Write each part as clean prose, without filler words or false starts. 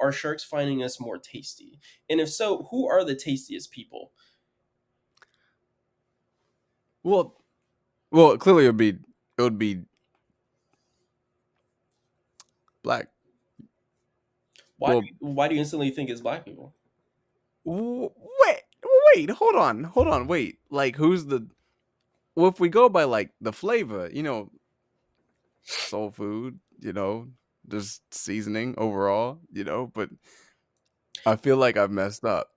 are sharks finding us more tasty? And if so, who are the tastiest people? Well, clearly it would be black. Well, Why do you instantly think it's black people? wait, hold on, wait. Like, who's the? Well, if we go by like the flavor, soul food, just seasoning overall, but I feel like I've messed up.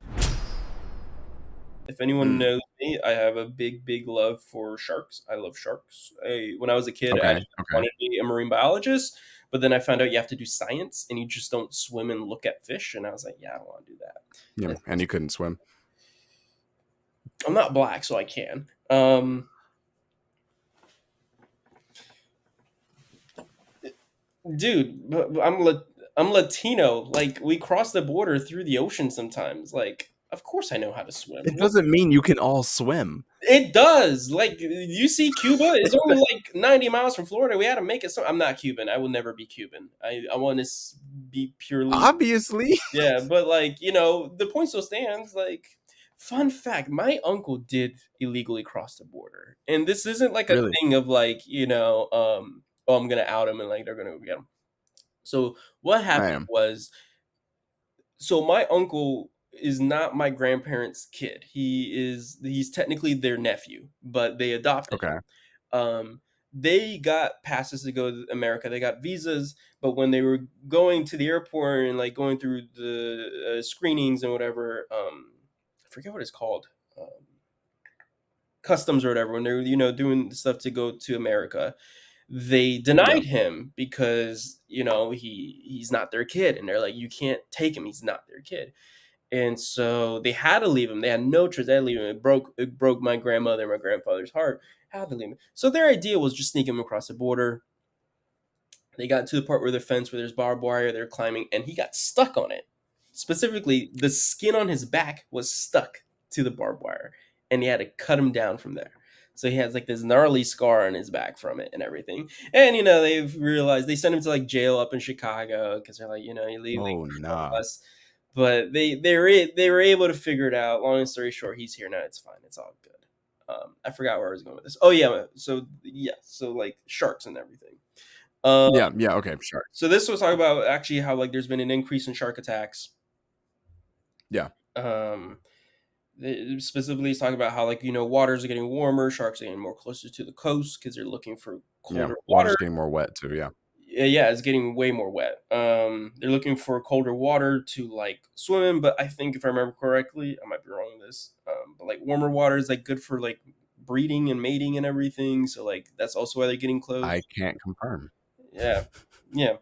If anyone Mm, knows me, I have a big, big love for sharks. I love sharks. When I was a kid, I okay, actually okay. wanted to be a marine biologist, but then I found out you have to do science and you just don't swim and look at fish. And I was like, yeah, I don't want to do that. Yeah, and you couldn't swim. I'm not black, so I can. Dude, I'm Latino. Like, we cross the border through the ocean sometimes. Like, of course I know how to swim. It doesn't mean you can all swim. It does. Like, you see Cuba is only like 90 miles from Florida. We had to make it so. I'm not Cuban. I will never be Cuban. I want to be purely. Obviously. Yeah, but like, the point still stands. Like, fun fact, my uncle did illegally cross the border. And this isn't like a Really? thing of like, oh, I'm gonna out him and like they're gonna go get him. So what I happened am. was, so my uncle is not my grandparents' kid. He's technically their nephew, but they adopted Okay. him. They got passes to go to America. They got visas, but when they were going to the airport and like going through the screenings and whatever, I forget what it's called, customs or whatever. When they're doing stuff to go to America, they Yeah. denied him because he's not their kid, and they're like, you can't take him. He's not their kid. And so they had to leave him. They had no choice. They had to leave him. It broke my grandmother and my grandfather's heart. Had to leave him. So their idea was just sneak him across the border. They got to the part where the fence where there's barbed wire, they're climbing, and he got stuck on it. Specifically, the skin on his back was stuck to the barbed wire, and they had to cut him down from there. So he has like this gnarly scar on his back from it and everything. And they've realized they sent him to like jail up in Chicago because they're like, you're leaving Oh for nah. us. But they were able to figure it out. Long story short, he's here now. It's fine. It's all good. I forgot where I was going with this. Oh yeah, so like sharks and everything. Um, Yeah, yeah, okay, sure. so this was talking about actually how like there's been an increase in shark attacks. Yeah. Um, specifically, it's talking about how like waters are getting warmer, sharks are getting more closer to the coast because they're looking for Yeah. colder water. Water's getting more wet too, yeah. Yeah, it's getting way more wet. They're looking for colder water to like swim in, but I think if I remember correctly, I might be wrong on this. But like warmer water is like good for like breeding and mating and everything. So like that's also why they're getting I close. can't confirm. Yeah, yeah.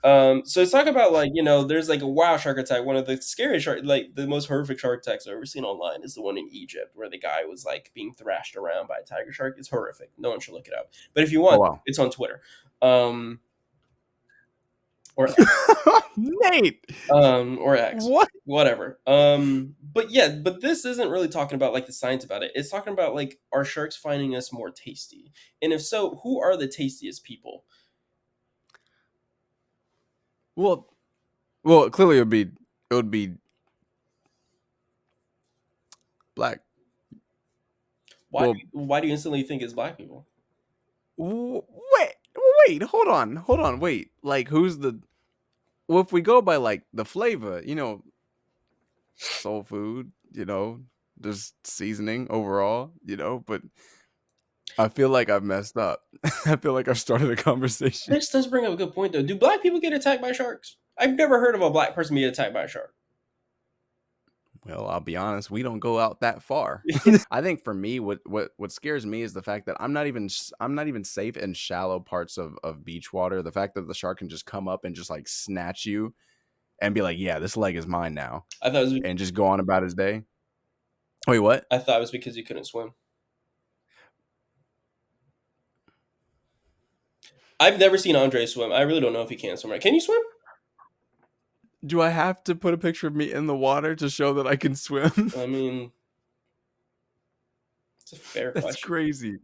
So it's talking about like there's like a wow shark attack. One of the scariest shark, like the most horrific shark attacks I've ever seen online, is the one in Egypt where the guy was like being thrashed around by a tiger shark. It's horrific. No one should look it up. But if you Oh want, wow. it's on Twitter. Or Nate! or X, What? whatever. But yeah, but this isn't really talking about like the science about it. It's talking about like are sharks finding us more tasty, and if so, who are the tastiest people? Well, clearly it would be black. Why Well, why do you instantly think it's black people? wait, hold on, wait. Like, who's the? Well, if we go by like the flavor, soul food, just seasoning overall, but I feel like I've messed up. I feel like I've started a conversation. This does bring up a good point though. Do black people get attacked by sharks? I've never heard of a black person being attacked by a shark. Well, I'll be honest, we don't go out that far. I think for me, what scares me is the fact that I'm not even safe in shallow parts of beach water. The fact that the shark can just come up and just like snatch you and be like, "Yeah, this leg is mine now," I thought it was and just go on about his day. Wait, what? I thought it was because you couldn't swim. I've never seen Andre swim. I really don't know if he can swim. Right? Can you swim? Do I have to put a picture of me in the water to show that I can swim? I mean, it's a fair That's question. crazy.